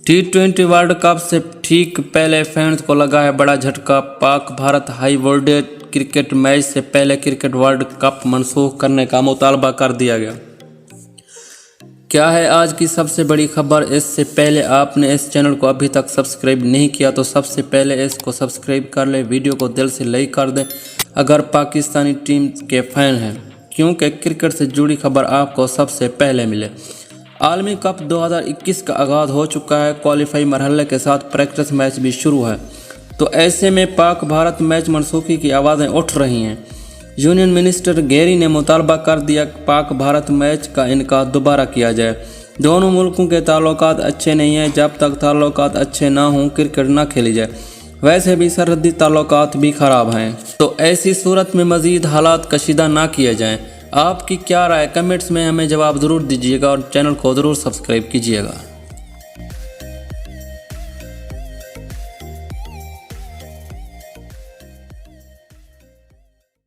T20 world cup से ठीक पहले फैंस को लगा है बड़ा झटका। Pak Bharat high voltage cricket match से पहले क्रिकेट वर्ल्ड कप मनसूख करने का मुतालबा कर दिया गया। क्या है आज की सबसे बड़ी खबर। इससे पहले आपने इस चैनल को अभी तक सब्सक्राइब नहीं किया तो सबसे पहले इसको सब्सक्राइब कर ले, वीडियो को दिल से लाइक कर दें अगर पाकिस्तानी टीम के फैन हैं, क्योंकि क्रिकेट से जुड़ी खबर आपको सबसे पहले मिले। आलमी कप 2021 का आगाज़ हो चुका है। क्वालिफाई मरहले के साथ प्रैक्टिस मैच भी शुरू है, तो ऐसे में पाक भारत मैच मनसूखी की आवाज़ें उठ रही हैं। यूनियन मिनिस्टर गैरी ने मुतालबा कर दिया कि पाक भारत मैच का इनका दोबारा किया जाए। दोनों मुल्कों के ताल्लुकात अच्छे नहीं हैं, जब तक ताल्लुकात अच्छे ना हों क्रिकेट ना खेली जाए। वैसे भी सरहदी ताल्लुकात भी ख़राब हैं, तो ऐसी सूरत में मज़ीद हालात कशीदा ना किए जाएँ। आपकी क्या राय, कमेंट्स में हमें जवाब ज़रूर दीजिएगा और चैनल को ज़रूर सब्सक्राइब कीजिएगा।